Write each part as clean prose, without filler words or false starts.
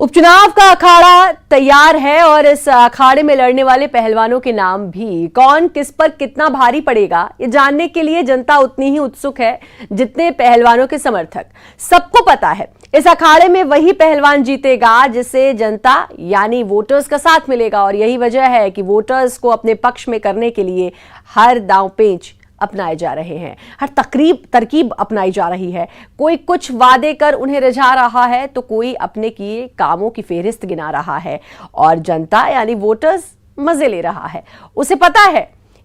उपचुनाव का अखाड़ा तैयार है और इस अखाड़े में लड़ने वाले पहलवानों के नाम भी। कौन किस पर कितना भारी पड़ेगा ये जानने के लिए जनता उतनी ही उत्सुक है जितने पहलवानों के समर्थक। सबको पता है इस अखाड़े में वही पहलवान जीतेगा जिसे जनता यानी वोटर्स का साथ मिलेगा, और यही वजह है कि वोटर्स को अपने पक्ष में करने के लिए हर दांवपेच अपनाए जा रहे हैं, हर तरकीब अपनाई जा रही है। कोई कुछ वादे कर उन्हें रिझा रहा है तो कोई अपने किए कामों की फेहरिस्त गिना रहा है, और जनता यानी वोटर्स मजे ले रहा है। उसे पता है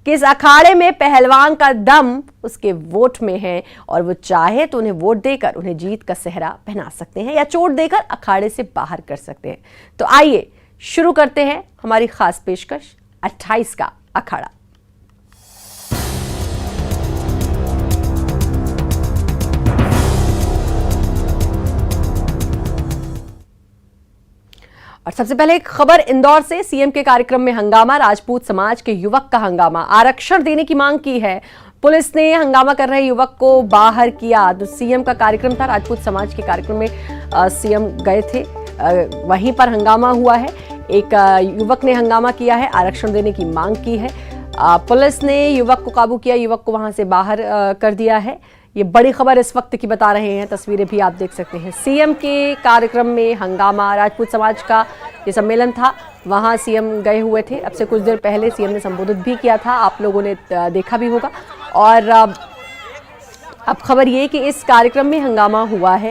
कि इस अखाड़े में पहलवान का दम उसके वोट में है, और वो चाहे तो उन्हें वोट देकर उन्हें जीत का सेहरा पहना सकते हैं या चोट देकर अखाड़े से बाहर कर सकते हैं। तो आइए शुरू करते हैं हमारी खास पेशकश 28 का अखाड़ा। और सबसे पहले एक खबर इंदौर से। सीएम के कार्यक्रम में हंगामा, राजपूत समाज के युवक का हंगामा। आरक्षण देने की मांग की है पुलिस ने, हंगामा कर रहे युवक को बाहर किया। तो सीएम का कार्यक्रम था, राजपूत समाज के कार्यक्रम में सीएम गए थे, वहीं पर हंगामा हुआ है। एक युवक ने हंगामा किया है, आरक्षण देने की मांग की है। पुलिस ने युवक को काबू किया, युवक को वहां से बाहर कर दिया है। ये बड़ी खबर इस वक्त की बता रहे हैं, तस्वीरें भी आप देख सकते हैं। सीएम के कार्यक्रम में हंगामा, राजपूत समाज का ये सम्मेलन था, वहां सीएम गए हुए थे। अब से कुछ देर पहले सीएम ने संबोधित भी किया था, आप लोगों ने देखा भी होगा। और अब खबर ये कि इस कार्यक्रम में हंगामा हुआ है,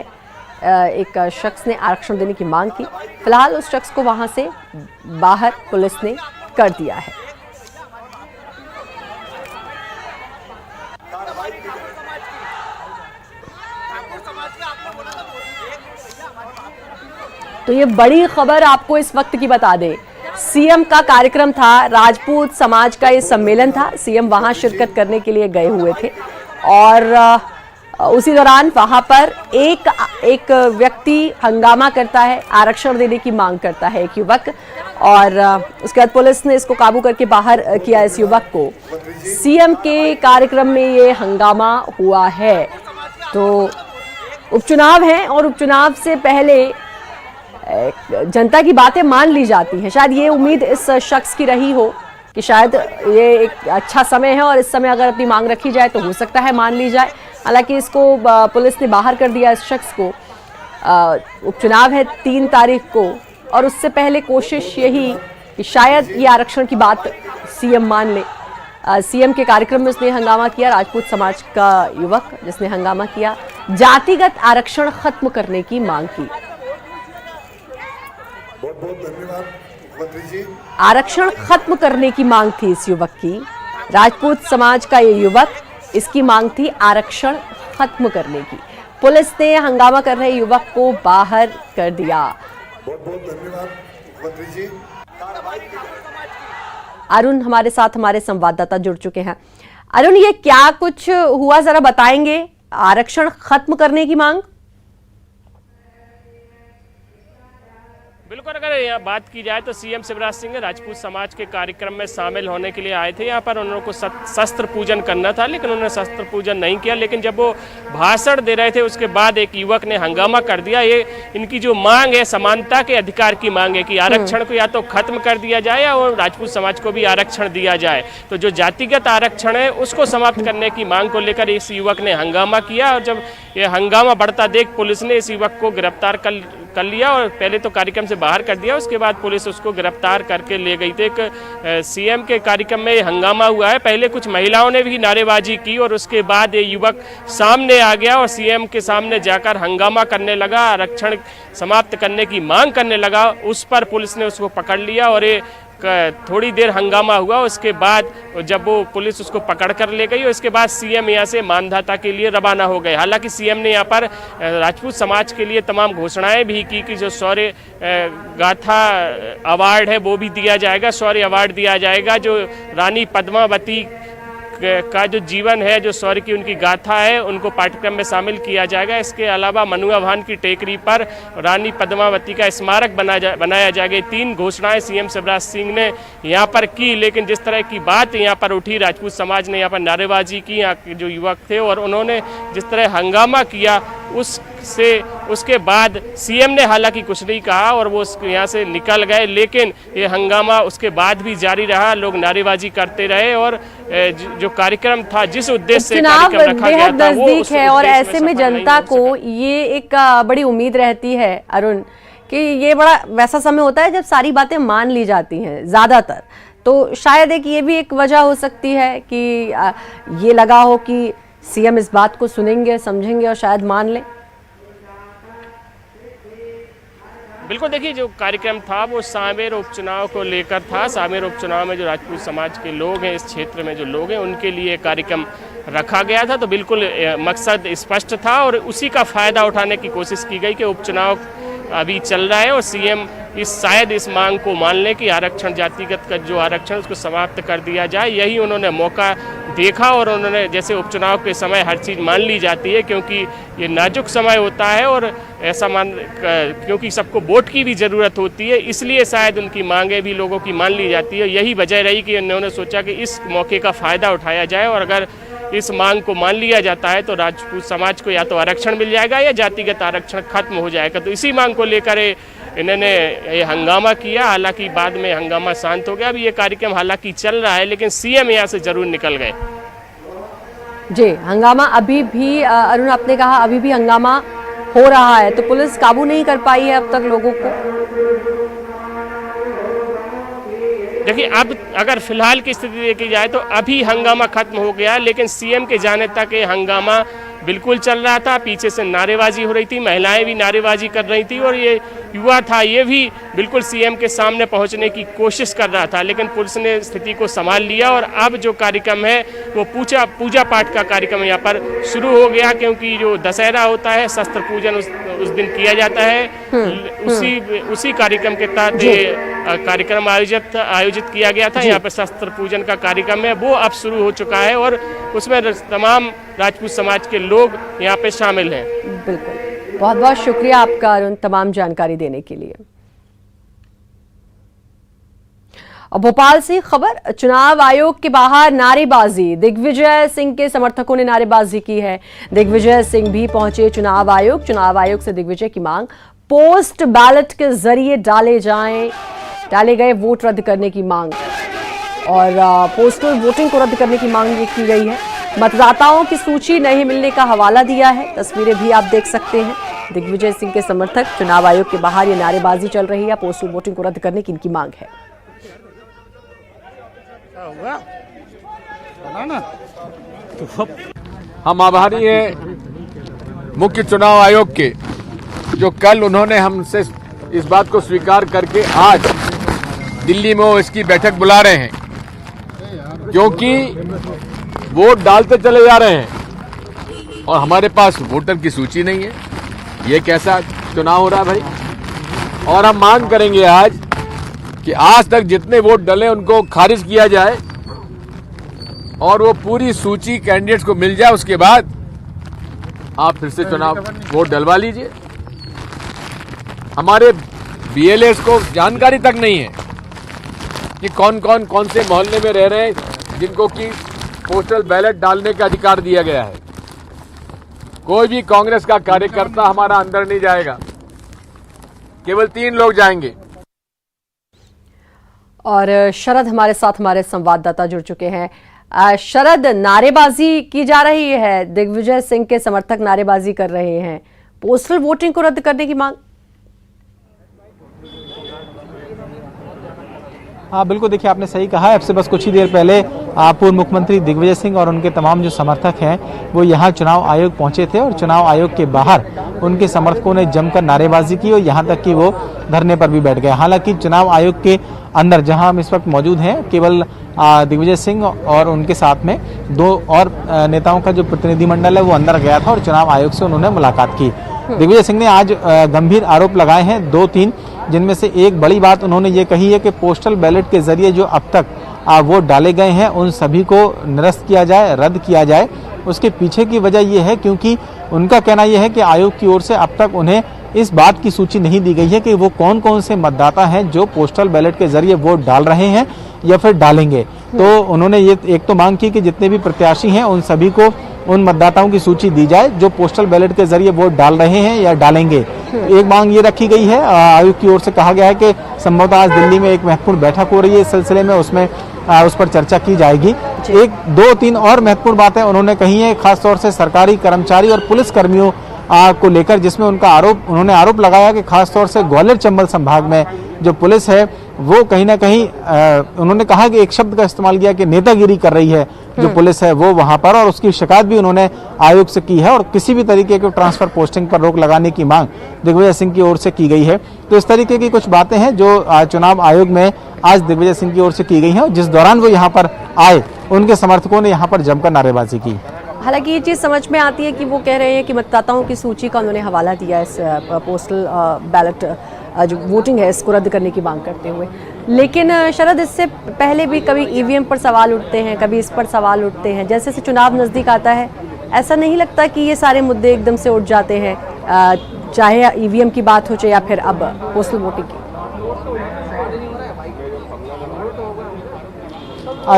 एक शख्स ने आरक्षण देने की मांग की। फिलहाल उस शख्स को वहां से बाहर पुलिस ने कर दिया है। तो ये बड़ी खबर आपको इस वक्त की बता दें, सीएम का कार्यक्रम था, राजपूत समाज का ये सम्मेलन था, सीएम वहां शिरकत करने के लिए गए हुए थे। और उसी दौरान वहां पर एक व्यक्ति हंगामा करता है, आरक्षण देने की मांग करता है, एक युवक, और उसके बाद पुलिस ने इसको काबू करके बाहर किया इस युवक को। सीएम के कार्यक्रम में ये हंगामा हुआ है। तो उपचुनाव है और उपचुनाव से पहले जनता की बातें मान ली जाती हैं। शायद ये उम्मीद इस शख्स की रही हो कि शायद ये एक अच्छा समय है और इस समय अगर अपनी मांग रखी जाए तो हो सकता है मान ली जाए। हालांकि इसको पुलिस ने बाहर कर दिया इस शख्स को। उपचुनाव है 3 तारीख को, और उससे पहले कोशिश यही कि शायद ये आरक्षण की बात सीएम मान ले। सीएम के कार्यक्रम में उसने हंगामा किया, राजपूत समाज का युवक जिसने हंगामा किया, जातिगत आरक्षण खत्म करने की मांग की। बहुत बहुत धन्यवाद मुख्यमंत्री जी। आरक्षण खत्म करने की मांग थी इस युवक की, राजपूत समाज का ये युवक, इसकी मांग थी आरक्षण खत्म करने की। पुलिस ने हंगामा कर रहे युवक को बाहर कर दिया। बहुत बहुत धन्यवाद मुख्यमंत्री जी। अरुण हमारे साथ, हमारे संवाददाता जुड़ चुके हैं। अरुण, ये क्या कुछ हुआ जरा बताएंगे? आरक्षण खत्म करने की मांग। बिल्कुल, अगर यहाँ बात की जाए तो सीएम शिवराज सिंह राजपूत समाज के कार्यक्रम में शामिल होने के लिए आए थे। यहाँ पर उन्होंने को शस्त्र पूजन करना था, लेकिन उन्होंने शस्त्र पूजन नहीं किया। लेकिन जब वो भाषण दे रहे थे उसके बाद एक युवक ने हंगामा कर दिया। ये इनकी जो मांग है, समानता के अधिकार की मांग है कि आरक्षण को या तो खत्म कर दिया जाए और राजपूत समाज को भी आरक्षण दिया जाए। तो जो जातिगत आरक्षण है उसको समाप्त करने की मांग को लेकर इस युवक ने हंगामा किया, और जब ये हंगामा बढ़ता देख पुलिस ने इस युवक को गिरफ्तार कर लिया, और पहले तो कार्यक्रम से बाहर कर दिया, उसके बाद पुलिस उसको गिरफ्तार करके ले गई थी। एक सीएम के कार्यक्रम में हंगामा हुआ है, पहले कुछ महिलाओं ने भी नारेबाजी की और उसके बाद ये युवक सामने आ गया और सीएम के सामने जाकर हंगामा करने लगा, आरक्षण समाप्त करने की मांग करने लगा। उस पर पुलिस ने उसको पकड़ लिया और ये थोड़ी देर हंगामा हुआ। उसके बाद जब वो पुलिस उसको पकड़ कर ले गई, उसके बाद सीएम यहाँ से मानधाता के लिए रवाना हो गए। हालांकि सीएम ने यहाँ पर राजपूत समाज के लिए तमाम घोषणाएं भी की कि जो शौर्य गाथा अवार्ड है वो भी दिया जाएगा, शौर्य अवार्ड दिया जाएगा। जो रानी पद्मावती का जो जीवन है, जो शौर्य की उनकी गाथा है, उनको पाठ्यक्रम में शामिल किया जाएगा। इसके अलावा मनुआ भान की टेकरी पर रानी पद्मावती का स्मारक बनाया जाएगा। 3 घोषणाएं सीएम शिवराज सिंह ने यहाँ पर की। लेकिन जिस तरह की बात यहाँ पर उठी, राजपूत समाज ने यहाँ पर नारेबाजी की, यहाँ के जो युवक थे, और उन्होंने जिस तरह हंगामा किया, उसके बाद सीएम ने हालांकि कुछ नहीं कहा और वो यहाँ से निकल गए, लेकिन ये हंगामा उसके बाद भी जारी रहा। लोग नारेबाजी करते रहे और जो कार्यक्रम था, जिस उद्देश्य से कार्यक्रम रखा गया था, वो नजदीक है और ऐसे में जनता को ये एक बड़ी उम्मीद रहती है अरुण कि ये बड़ा वैसा समय होता है जब सारी बातें मान ली जाती हैं ज्यादातर, तो शायद ये भी एक वजह हो सकती है कि ये लगा हो कि सीएम इस बात को सुनेंगे, समझेंगे और शायद मान लें। बिल्कुल, देखिए जो कार्यक्रम था वो सांवेर उपचुनाव को लेकर था। सांवेर उपचुनाव में जो राजपूत समाज के लोग हैं, इस क्षेत्र में जो लोग हैं, उनके लिए कार्यक्रम रखा गया था। तो बिल्कुल मकसद स्पष्ट था और उसी का फायदा उठाने की कोशिश की गई कि उपचुनाव अभी चल रहा है और सीएम शायद इस मांग को मान लें कि आरक्षण, जातिगत का जो आरक्षण उसको समाप्त कर दिया जाए। यही उन्होंने मौका देखा और उन्होंने, जैसे उपचुनाव के समय हर चीज़ मान ली जाती है क्योंकि ये नाजुक समय होता है और ऐसा क्योंकि सबको वोट की भी ज़रूरत होती है, इसलिए शायद उनकी मांगें भी लोगों की मान ली जाती है। यही वजह रही कि उन्होंने सोचा कि इस मौके का फ़ायदा उठाया जाए और अगर इस मांग को मान लिया जाता है तो राजपूत समाज को या तो आरक्षण मिल जाएगा या जातिगत आरक्षण खत्म हो जाएगा। तो इसी मांग को लेकर इन्होंने ये हंगामा किया। हालांकि बाद में हंगामा शांत हो गया। अभी ये कार्यक्रम हालांकि चल रहा है, लेकिन सीएम यहाँ से जरूर निकल गए। जी, हंगामा अभी भी, अरुण आपने कहा अभी भी हंगामा हो रहा है, तो पुलिस काबू नहीं कर पाई है अब तक लोगों को। देखिए, अब अगर फिलहाल की स्थिति देखी जाए तो अभी हंगामा खत्म हो गया, लेकिन सीएम के जाने तक ये हंगामा बिल्कुल चल रहा था। पीछे से नारेबाजी हो रही थी, महिलाएं भी नारेबाजी कर रही थी और ये युवा था, ये भी बिल्कुल सीएम के सामने पहुंचने की कोशिश कर रहा था, लेकिन पुलिस ने स्थिति को संभाल लिया और अब जो कार्यक्रम है वो पूजा पाठ का कार्यक्रम यहाँ पर शुरू हो गया, क्योंकि जो दशहरा होता है, शस्त्र पूजन उस दिन किया जाता है। उसी कार्यक्रम के तहत कार्यक्रम आयोजित किया गया था। यहाँ पर शस्त्र पूजन का कार्यक्रम है, वो अब शुरू हो चुका है और उसमें तमाम राजपूत समाज के लोग यहाँ पे शामिल हैं। बिल्कुल, बहुत बहुत शुक्रिया आपका अरुण, तमाम जानकारी देने के लिए। और भोपाल से खबर, चुनाव आयोग के बाहर नारेबाजी, दिग्विजय सिंह के समर्थकों ने नारेबाजी की है। दिग्विजय सिंह भी पहुंचे चुनाव आयोग से दिग्विजय की मांग, पोस्ट बैलेट के जरिए डाले गए वोट रद्द करने की मांग और पोस्टल वोटिंग को रद्द करने की मांग की गई है। मतदाताओं की सूची नहीं मिलने का हवाला दिया है, तस्वीरें भी आप देख सकते हैं। दिग्विजय सिंह के समर्थक चुनाव आयोग के बाहर ये नारेबाजी चल रही है, पोस्टल वोटिंग को रद्द करने की इनकी मांग है। हम आभारी हैं मुख्य चुनाव आयोग के, जो कल उन्होंने हमसे इस बात को स्वीकार करके आज दिल्ली में वो इसकी बैठक बुला रहे हैं, क्योंकि वोट डालते चले जा रहे हैं और हमारे पास वोटर की सूची नहीं है। ये कैसा चुनाव हो रहा है भाई? और हम मांग करेंगे आज कि आज तक जितने वोट डले उनको खारिज किया जाए और वो पूरी सूची कैंडिडेट्स को मिल जाए। उसके बाद आप फिर से चुनाव वोट डलवा लीजिए। हमारे बीएलएस को जानकारी तक नहीं है कि कौन से मोहल्ले में रह रहे हैं जिनको कि पोस्टल बैलेट डालने का अधिकार दिया गया है। कोई भी कांग्रेस का कार्यकर्ता हमारा अंदर नहीं जाएगा, केवल 3 लोग जाएंगे। और शरद हमारे साथ, हमारे संवाददाता जुड़ चुके हैं। शरद, नारेबाजी की जा रही है, दिग्विजय सिंह के समर्थक नारेबाजी कर रहे हैं, पोस्टल वोटिंग को रद्द करने की मांग। हाँ बिल्कुल, देखिए आपने सही कहा है। अब से बस कुछ ही देर पहले पूर्व मुख्यमंत्री दिग्विजय सिंह और उनके तमाम जो समर्थक हैं वो यहाँ चुनाव आयोग पहुंचे थे और चुनाव आयोग के बाहर उनके समर्थकों ने जमकर नारेबाजी की और यहाँ तक कि वो धरने पर भी बैठ गए। हालांकि चुनाव आयोग के अंदर जहाँ हम इस वक्त मौजूद हैं, केवल दिग्विजय सिंह और उनके साथ में 2 और नेताओं का जो प्रतिनिधिमंडल है वो अंदर गया था और चुनाव आयोग से उन्होंने मुलाकात की। दिग्विजय सिंह ने आज गंभीर आरोप लगाए हैं, 2-3, जिनमें से एक बड़ी बात उन्होंने ये कही है कि पोस्टल बैलेट के जरिए जो अब तक वोट डाले गए हैं उन सभी को निरस्त किया जाए, रद्द किया जाए। उसके पीछे की वजह यह है क्योंकि उनका कहना यह है कि आयोग की ओर से अब तक उन्हें इस बात की सूची नहीं दी गई है कि वो कौन कौन से मतदाता हैं जो पोस्टल बैलेट के जरिए वोट डाल रहे हैं या फिर डालेंगे। तो उन्होंने ये एक तो मांग की कि जितने भी प्रत्याशी हैं उन सभी को उन मतदाताओं की सूची दी जाए जो पोस्टल बैलेट के जरिए वोट डाल रहे हैं या डालेंगे। एक मांग ये रखी गई है, आयोग की ओर से कहा गया है कि संभवतः आज दिल्ली में एक महत्वपूर्ण बैठक हो रही है इस सिलसिले में, उसमें उस पर चर्चा की जाएगी। एक दो तीन और महत्वपूर्ण बातें उन्होंने कही है, खासतौर से सरकारी कर्मचारी और पुलिस कर्मियों को लेकर, जिसमें उन्होंने आरोप लगाया कि खासतौर से ग्वालियर चंबल संभाग में जो पुलिस है वो कहीं ना कहीं उन्होंने कहा कि एक शब्द का इस्तेमाल किया कि नेतागिरी कर रही है जो पुलिस है वो वहां पर, और उसकी शिकायत भी उन्होंने आयोग से की है और किसी भी तरीके के ट्रांसफर पोस्टिंग पर रोक लगाने की मांग दिग्विजय सिंह की ओर से की गई है। तो इस तरीके की कुछ बातें हैं जो चुनाव आयोग में आज दिग्विजय सिंह की ओर से की गई है, जिस दौरान वो यहाँ पर आए उनके समर्थकों ने यहाँ पर जमकर नारेबाजी की। हालांकि ये चीज़ समझ में आती है कि वो कह रहे हैं कि मतदाताओं की सूची का उन्होंने हवाला दिया इस पोस्टल बैलेट जो वोटिंग है इसको रद्द करने की मांग करते हुए। लेकिन शरद, इससे पहले भी कभी ईवीएम पर सवाल उठते हैं, कभी इस पर सवाल उठते हैं, जैसे जैसे चुनाव नज़दीक आता है ऐसा नहीं लगता कि ये सारे मुद्दे एकदम से उठ जाते हैं, चाहे ईवीएम की बात हो चाहे या फिर अब पोस्टल वोटिंग की?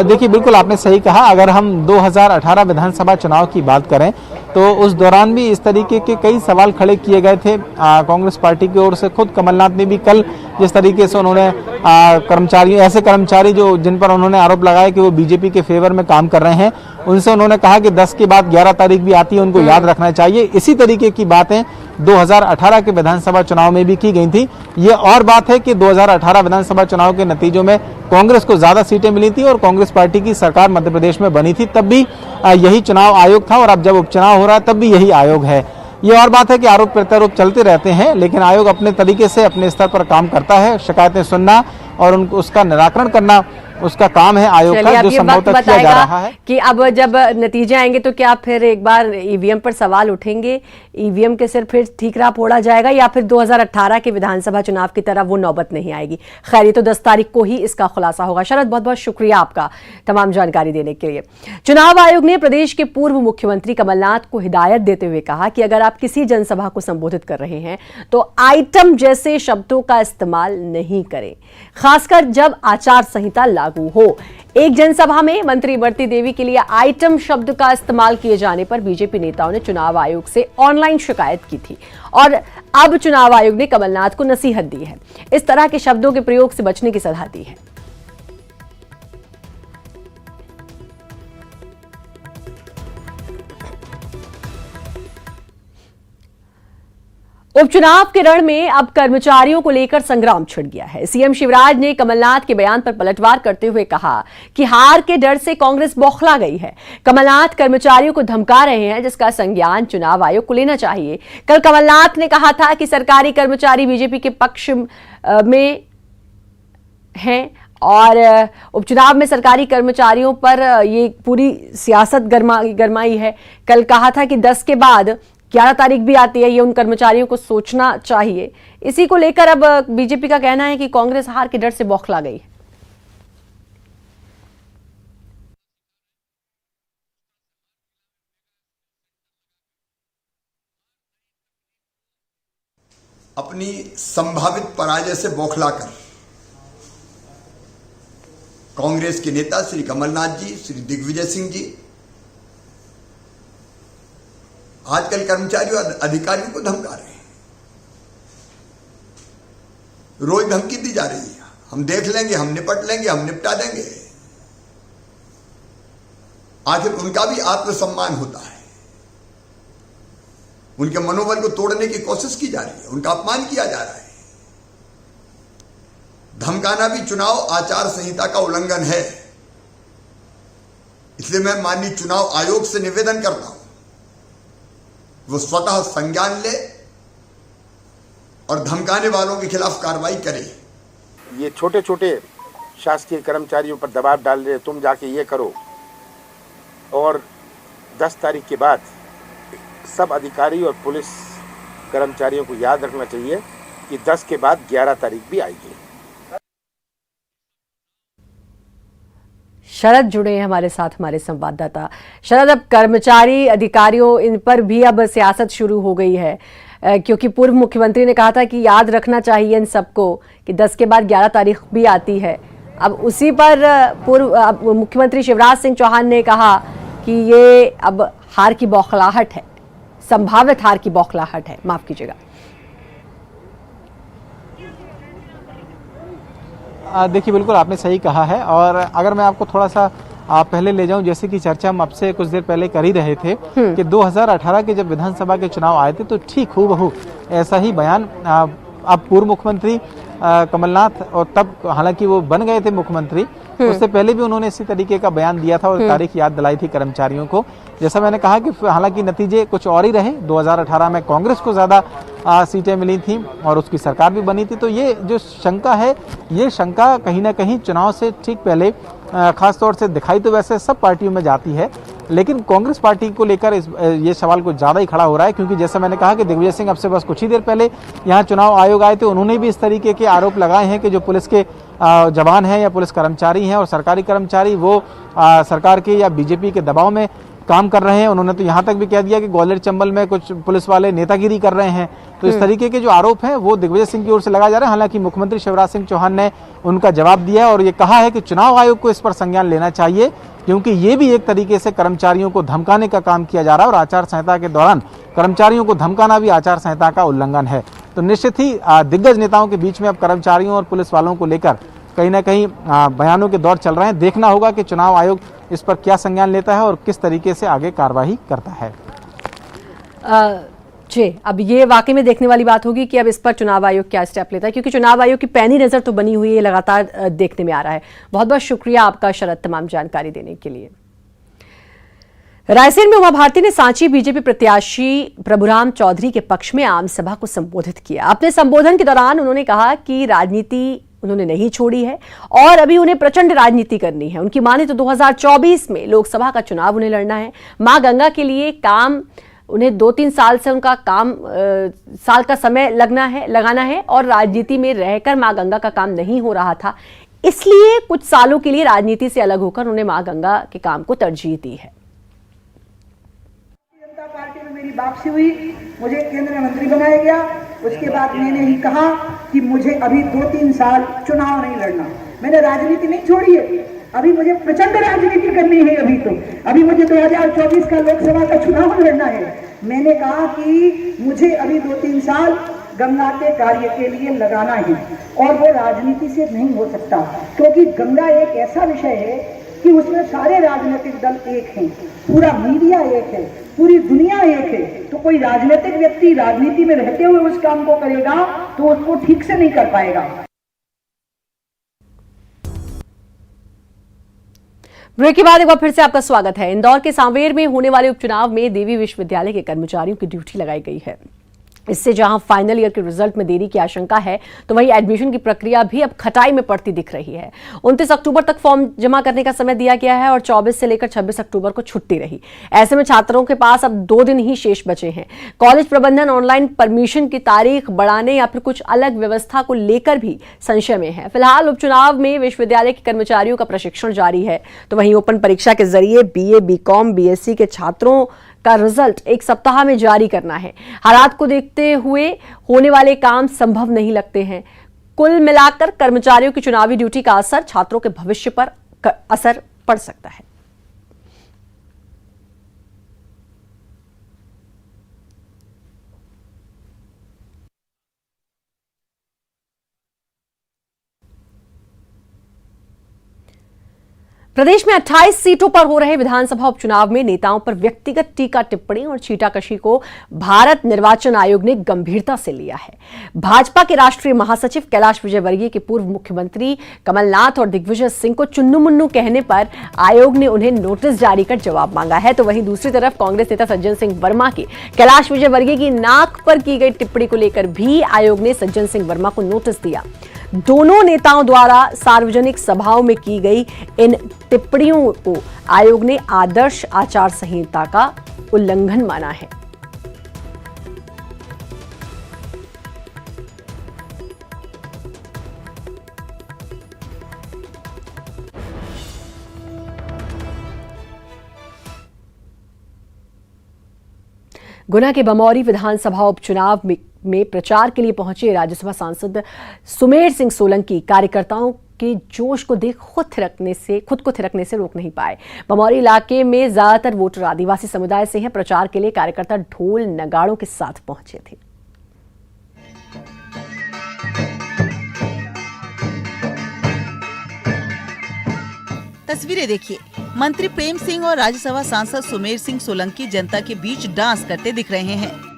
देखिए, बिल्कुल आपने सही कहा। अगर हम 2018 विधानसभा चुनाव की बात करें तो उस दौरान भी इस तरीके के कई सवाल खड़े किए गए थे कांग्रेस पार्टी की ओर से। खुद कमलनाथ ने भी कल जिस तरीके से उन्होंने ऐसे कर्मचारी जो जिन पर उन्होंने आरोप लगाया कि वो बीजेपी के फेवर में काम कर रहे हैं, उनसे उन्होंने कहा कि 10 के बाद 11 तारीख भी आती है, उनको याद रखना चाहिए। इसी तरीके की बातें 2018 के विधानसभा चुनाव में भी की गई थी। ये और बात है कि 2018 विधानसभा चुनाव के नतीजों में कांग्रेस को ज्यादा सीटें मिली थी और कांग्रेस पार्टी की सरकार मध्य प्रदेश में बनी थी, तब भी यही चुनाव आयोग था और अब जब उपचुनाव हो रहा है तब भी यही आयोग है। ये और बात है कि आरोप प्रत्यारोप चलते रहते हैं, लेकिन आयोग अपने तरीके से अपने स्तर पर काम करता है। शिकायतें सुनना और उसका निराकरण करना उसका काम है आयोग का, जो संभवतः किया जा रहा है। कि अब जब नतीजे आएंगे तो क्या फिर एक बार ईवीएम पर सवाल उठेंगे, ईवीएम के सिर फिर ठीकरा पोड़ा जाएगा, या फिर 2018 के विधानसभा चुनाव की तरह वो नौबत नहीं आएगी? खैर, ये तो 10 तारीख को ही इसका खुलासा होगा। शरद, बहुत बहुत शुक्रिया आपका तमाम जानकारी देने के लिए। चुनाव आयोग ने प्रदेश के पूर्व मुख्यमंत्री कमलनाथ को हिदायत देते हुए कहा कि अगर आप किसी जनसभा को संबोधित कर रहे हैं तो आइटम जैसे शब्दों का इस्तेमाल नहीं करें, खासकर जब आचार संहिता लागू हो। एक जनसभा में मंत्री इमरती देवी के लिए आइटम शब्द का इस्तेमाल किए जाने पर बीजेपी नेताओं ने चुनाव आयोग से ऑनलाइन शिकायत की थी और अब चुनाव आयोग ने कमलनाथ को नसीहत दी है, इस तरह के शब्दों के प्रयोग से बचने की सलाह दी है। उपचुनाव के रण में अब कर्मचारियों को लेकर संग्राम छिड़ गया है। सीएम शिवराज ने कमलनाथ के बयान पर पलटवार करते हुए कहा कि हार के डर से कांग्रेस बौखला गई है। कमलनाथ कर्मचारियों को धमका रहे हैं, जिसका संज्ञान चुनाव आयोग को लेना चाहिए। कल कमलनाथ ने कहा था कि सरकारी कर्मचारी बीजेपी के पक्ष में हैं और उपचुनाव में सरकारी कर्मचारियों पर ये पूरी सियासत गरमाई है। कल कहा था कि 10 के बाद 11 तारीख भी आती है, ये उन कर्मचारियों को सोचना चाहिए। इसी को लेकर अब बीजेपी का कहना है कि कांग्रेस हार के डर से बौखला गई है। अपनी संभावित पराजय से बौखलाकर कांग्रेस के नेता श्री कमलनाथ जी, श्री दिग्विजय सिंह जी आजकल कर्मचारियों और अधिकारियों को धमका रहे हैं। रोज धमकी दी जा रही है, हम देख लेंगे, हम निपट लेंगे, हम निपटा देंगे। आखिर उनका भी आत्मसम्मान होता है, उनके मनोबल को तोड़ने की कोशिश की जा रही है, उनका अपमान किया जा रहा है। धमकाना भी चुनाव आचार संहिता का उल्लंघन है। इसलिए मैं माननीय चुनाव आयोग से निवेदन करता हूं, वो स्वतः संज्ञान ले और धमकाने वालों के खिलाफ कार्रवाई करे। ये छोटे छोटे शासकीय कर्मचारियों पर दबाव डाल रहे, तुम जाके ये करो, और 10 तारीख के बाद सब अधिकारी और पुलिस कर्मचारियों को याद रखना चाहिए कि 10 के बाद 11 तारीख भी आएगी। शरद जुड़े हैं हमारे साथ, हमारे संवाददाता। शरद, अब कर्मचारी अधिकारियों इन पर भी अब सियासत शुरू हो गई है, क्योंकि पूर्व मुख्यमंत्री ने कहा था कि याद रखना चाहिए इन सबको कि 10 के बाद 11 तारीख भी आती है। अब उसी पर पूर्व मुख्यमंत्री शिवराज सिंह चौहान ने कहा कि ये अब हार की बौखलाहट है, संभावित हार की बौखलाहट है, माफ कीजिएगा। देखिए, बिल्कुल आपने सही कहा है। और अगर मैं आपको थोड़ा सा पहले ले जाऊं, जैसे कि चर्चा हम आपसे कुछ देर पहले कर ही रहे थे कि 2018 के जब विधानसभा के चुनाव आए थे तो ठीक हूबहू ऐसा ही बयान अब पूर्व मुख्यमंत्री कमलनाथ, और तब हालांकि वो बन गए थे मुख्यमंत्री, उससे पहले भी उन्होंने इसी तरीके का बयान दिया था और तारीख याद दिलाई थी कर्मचारियों को। जैसा मैंने कहा कि हालांकि नतीजे कुछ और ही रहे। 2018 में कांग्रेस को ज्यादा सीटें मिली थी और उसकी सरकार भी बनी थी। तो ये जो शंका है, ये शंका कहीं ना कहीं चुनाव से ठीक पहले खासतौर से दिखाई तो वैसे सब पार्टियों में जाती है, लेकिन कांग्रेस पार्टी को लेकर ये सवाल कुछ ज्यादा ही खड़ा हो रहा है, क्योंकि जैसा मैंने कहा कि दिग्विजय सिंह अब से बस कुछ ही देर पहले यहाँ चुनाव आयोग आए थे। उन्होंने भी इस तरीके के आरोप लगाए हैं कि जो पुलिस के जवान हैं या पुलिस कर्मचारी हैं और सरकारी कर्मचारी वो सरकार के या बीजेपी के दबाव में काम कर रहे हैं। उन्होंने तो यहाँ तक भी कह दिया कि ग्वालियर चंबल में कुछ पुलिस वाले नेतागिरी कर रहे हैं। तो इस तरीके के जो आरोप हैं वो दिग्विजय सिंह की ओर से लगाए जा रहे हैं। हालांकि मुख्यमंत्री शिवराज सिंह चौहान ने उनका जवाब दिया है और ये कहा है कि चुनाव आयोग को इस पर संज्ञान लेना चाहिए, क्योंकि ये भी एक तरीके से कर्मचारियों को धमकाने का काम किया जा रहा है और आचार संहिता के दौरान कर्मचारियों को धमकाना भी आचार संहिता का उल्लंघन है। तो निश्चित ही दिग्गज नेताओं के बीच में अब कर्मचारियों और पुलिस वालों को लेकर कहीं ना कहीं बयानों के दौर चल रहे हैं। देखना होगा कि चुनाव आयोग इस पर क्या संज्ञान लेता है और किस तरीके से आगे कार्रवाई करता है। जी, अब ये वाकई में देखने वाली बात होगी कि अब इस पर चुनाव आयोग क्या स्टेप लेता है, क्योंकि चुनाव आयोग की पैनी नजर तो बनी हुई है, लगातार देखने में आ रहा है। बहुत बहुत शुक्रिया आपका शरद, तमाम जानकारी देने के लिए। रायसेन में उमा भारती ने सांची बीजेपी प्रत्याशी प्रभुराम चौधरी के पक्ष में आम सभा को संबोधित किया। अपने संबोधन के दौरान उन्होंने कहा कि राजनीति उन्होंने नहीं छोड़ी है और अभी उन्हें प्रचंड राजनीति करनी है। उनकी माने तो 2024 में लोकसभा का चुनाव उन्हें लड़ना है। मां गंगा के लिए काम उन्हें 2-3 साल से उनका काम साल का समय लगाना है और राजनीति में रहकर मां गंगा का काम नहीं हो रहा था, इसलिए कुछ सालों के लिए राजनीति से अलग होकर उन्होंने मां गंगा के काम को तरजीह दी है। जनता पार्टी में मेरी वापसी हुई, मुझे केंद्रीय मंत्री बनाया गया। उसके बाद मैंने ही कहा कि मुझे अभी 2-3 साल चुनाव नहीं लड़ना। मैंने राजनीति नहीं छोड़ी है, अभी मुझे प्रचंड राजनीति करनी है। अभी मुझे 2024 का लोकसभा का चुनाव लड़ना है। मैंने कहा कि मुझे अभी 2-3 साल गंगा के कार्य के लिए लगाना है और वो राजनीति से नहीं हो सकता, क्योंकि गंगा एक ऐसा विषय है कि उसमें सारे राजनीतिक दल एक हैं, पूरा मीडिया एक है, पूरी दुनिया एक है। तो कोई राजनीतिक व्यक्ति राजनीति में रहते हुए उस काम को करेगा तो उसको ठीक से नहीं कर पाएगा। ब्रेक के बाद एक बार फिर से आपका स्वागत है। इंदौर के सांवेर में होने वाले उपचुनाव में देवी विश्वविद्यालय के कर्मचारियों की ड्यूटी लगाई गई है। इससे जहां फाइनल ईयर के रिजल्ट में देरी की आशंका है, तो वहीं एडमिशन की प्रक्रिया भी अब खटाई में पड़ती दिख रही है। 29 अक्टूबर तक फॉर्म जमा करने का समय दिया गया है और 24 से लेकर 26 अक्टूबर को छुट्टी रही। ऐसे में छात्रों के पास अब 2 दिन ही शेष बचे हैं। कॉलेज प्रबंधन ऑनलाइन परमिशन की तारीख बढ़ाने या फिर कुछ अलग व्यवस्था को लेकर भी संशय में है। फिलहाल उपचुनाव में विश्वविद्यालय के कर्मचारियों का प्रशिक्षण जारी है, तो वहीं ओपन परीक्षा के जरिए BA, BCom, BSc के छात्रों का रिजल्ट 1 सप्ताह में जारी करना है। हालात को देखते हुए होने वाले काम संभव नहीं लगते हैं। कुल मिलाकर कर्मचारियों की चुनावी ड्यूटी का असर छात्रों के भविष्य पर असर पड़ सकता है। प्रदेश में 28 सीटों पर हो रहे विधानसभा उपचुनाव में नेताओं पर व्यक्तिगत टीका टिप्पणी और छीटाकशी को भारत निर्वाचन आयोग ने गंभीरता से लिया है। भाजपा के राष्ट्रीय महासचिव कैलाश विजयवर्गीय के पूर्व मुख्यमंत्री कमलनाथ और दिग्विजय सिंह को चुन्नू मुन्नू कहने पर आयोग ने उन्हें नोटिस जारी कर जवाब मांगा है। तो वहीं दूसरी तरफ कांग्रेस नेता सज्जन सिंह वर्मा की कैलाश विजयवर्गीय की नाक पर की गई टिप्पणी को लेकर भी आयोग ने सज्जन सिंह वर्मा को नोटिस दिया। दोनों नेताओं द्वारा सार्वजनिक सभाओं में की गई इन टिप्पणियों को आयोग ने आदर्श आचार संहिता का उल्लंघन माना है। गुना के बमौरी विधानसभा उपचुनाव में प्रचार के लिए पहुंचे राज्यसभा सांसद सुमेर सिंह सोलंकी कार्यकर्ताओं के जोश को देख खुद को थिरकने से रोक नहीं पाए। बमौरी इलाके में ज्यादातर वोटर आदिवासी समुदाय से हैं। प्रचार के लिए कार्यकर्ता ढोल नगाड़ों के साथ पहुंचे थे। तस्वीरें देखिए। मंत्री प्रेम सिंह और राज्यसभा सांसद सुमेर सिंह सोलंकी जनता के बीच डांस करते दिख रहे हैं।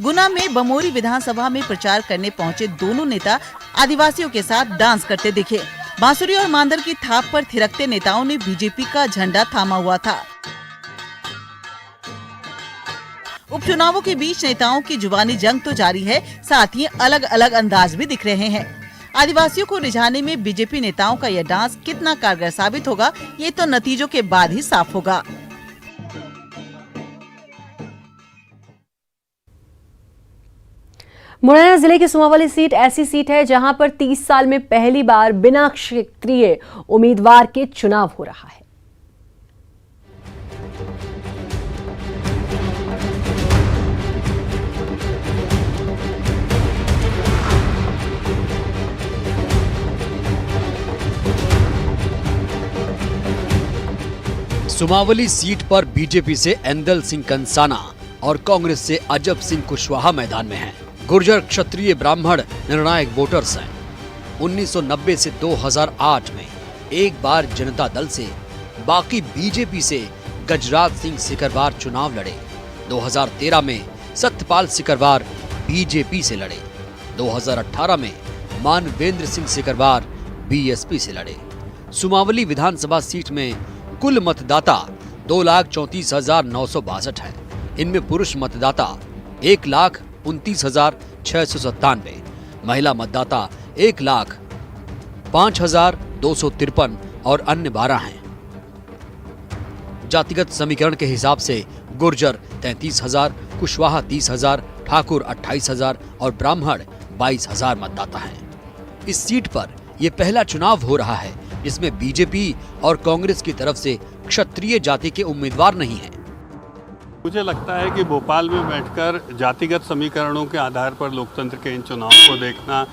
गुना में बमोरी विधानसभा में प्रचार करने पहुंचे दोनों नेता आदिवासियों के साथ डांस करते दिखे। बांसुरी और मांदर की थाप पर थिरकते नेताओं ने बीजेपी का झंडा थामा हुआ था। उपचुनावों के बीच नेताओं की जुबानी जंग तो जारी है, साथ ही अलग अलग अंदाज भी दिख रहे हैं। आदिवासियों को रिझाने में बीजेपी नेताओं का यह डांस कितना कारगर साबित होगा, ये तो नतीजों के बाद ही साफ होगा। मुरैना जिले की सुमावली सीट ऐसी सीट है जहां पर 30 साल में पहली बार बिना क्षेत्रीय उम्मीदवार के चुनाव हो रहा है। सुमावली सीट पर बीजेपी से एंदल सिंह कंसाना और कांग्रेस से अजब सिंह कुशवाहा मैदान में हैं। गुर्जर क्षत्रिय ब्राह्मण निर्णायक वोटर्स हैं। 1990 से 2008 में एक बार जनता दल से, बाकी बीजेपी से गजराज सिंह सिकरवार चुनाव लड़े। 2013 में सत्यपाल सिकरवार बीजेपी से लड़े। 2018 में मानवेंद्र सिंह सिकरवार बीएसपी से लड़े। सुमावली विधानसभा सीट में कुल मतदाता 2,34,962 है। इनमें पुरुष मतदाता 1,29,697, महिला मतदाता 1,05,253 और अन्य 12 हैं। जातिगत समीकरण के हिसाब से गुर्जर 33,000, कुशवाहा 30,000, ठाकुर 28,000 और ब्राह्मण 22,000 मतदाता हैं। इस सीट पर यह पहला चुनाव हो रहा है जिसमें बीजेपी और कांग्रेस की तरफ से क्षत्रिय जाति के उम्मीदवार नहीं हैं। मुझे लगता है कि भोपाल में बैठकर जातिगत समीकरणों के आधार पर लोकतंत्र के इन चुनाव को देखना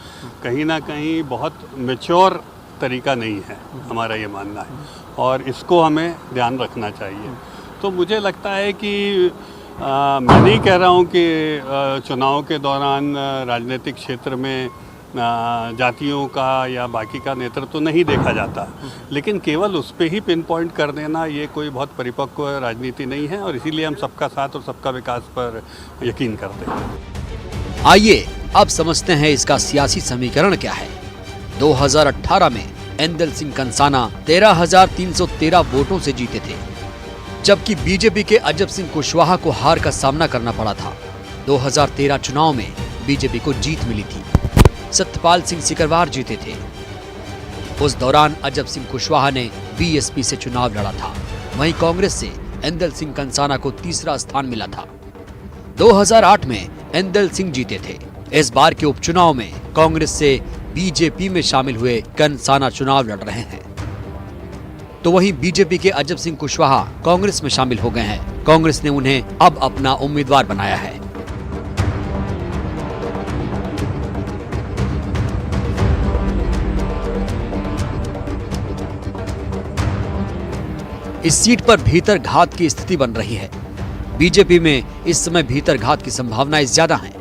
कहीं ना कहीं बहुत मैच्योर तरीका नहीं है, हमारा ये मानना है, और इसको हमें ध्यान रखना चाहिए। तो मुझे लगता है कि मैं नहीं कह रहा हूँ कि चुनाव के दौरान राजनीतिक क्षेत्र में जातियों का या बाकी का नेतृत्व तो नहीं देखा जाता, लेकिन केवल उस पे ही पिन पॉइंट कर देना ये कोई बहुत परिपक्व राजनीति नहीं है, और इसीलिए हम सबका साथ और सबका विकास पर यकीन करते हैं। आइए अब समझते हैं इसका सियासी समीकरण क्या है। 2018 में एंदल सिंह कंसाना 13,313 वोटों से जीते थे, जबकि बीजेपी के अजब सिंह कुशवाहा को हार का सामना करना पड़ा था। 2013 चुनाव में बीजेपी को जीत मिली थी। सत्यपाल सिंह सिकरवार जीते थे। उस दौरान अजब सिंह कुशवाहा ने बीएसपी से चुनाव लड़ा था। वहीं कांग्रेस से एंदल सिंह कंसाना को तीसरा स्थान मिला था। 2008 में एंदल सिंह जीते थे। इस बार के उपचुनाव में कांग्रेस से बीजेपी में शामिल हुए कंसाना चुनाव लड़ रहे हैं, तो वहीं बीजेपी के अजब सिंह कुशवाहा कांग्रेस में शामिल हो गए हैं। कांग्रेस ने उन्हें अब अपना उम्मीदवार बनाया है। इस सीट पर भीतर घात की स्थिति बन रही है। बीजेपी में इस समय भीतर घात की संभावनाएं ज्यादा हैं।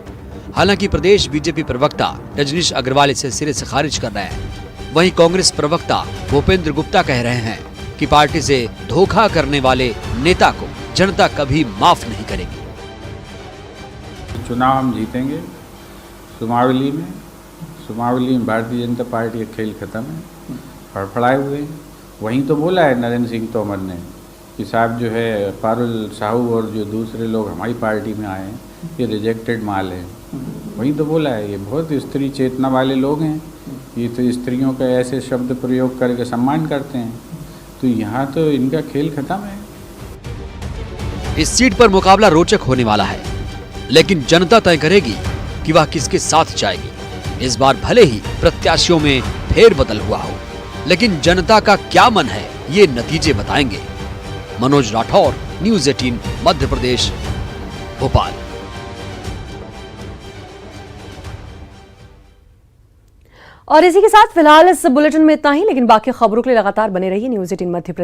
हालांकि प्रदेश बीजेपी प्रवक्ता रजनीश अग्रवाल इसे सिरे से खारिज कर रहे हैं। वहीं कांग्रेस प्रवक्ता भूपेंद्र गुप्ता कह रहे हैं कि पार्टी से धोखा करने वाले नेता को जनता कभी माफ नहीं करेगी। चुनाव हम जीतेंगे। सुमावली में भारतीय जनता पार्टी का खेल खत्म है, फड़फड़ाए हुए हैं। वहीं तो बोला है नरेंद्र सिंह तोमर ने कि साहब जो है पारुल साहू और जो दूसरे लोग हमारी पार्टी में आए हैं ये रिजेक्टेड माल है। वहीं तो बोला है, ये बहुत स्त्री चेतना वाले लोग हैं, ये तो स्त्रियों का ऐसे शब्द प्रयोग करके सम्मान करते हैं। तो यहाँ तो इनका खेल खत्म है। इस सीट पर मुकाबला रोचक होने वाला है, लेकिन जनता तय करेगी कि वह किसके साथ जाएगी। इस बार भले ही प्रत्याशियों में फेरबदल हुआ हो, लेकिन जनता का क्या मन है ये नतीजे बताएंगे। मनोज राठौर, न्यूज़ 18 मध्य प्रदेश, भोपाल। और इसी के साथ फिलहाल इस बुलेटिन में इतना ही, लेकिन बाकी खबरों के लिए लगातार बने रहिए न्यूज़ 18 मध्य प्रदेश।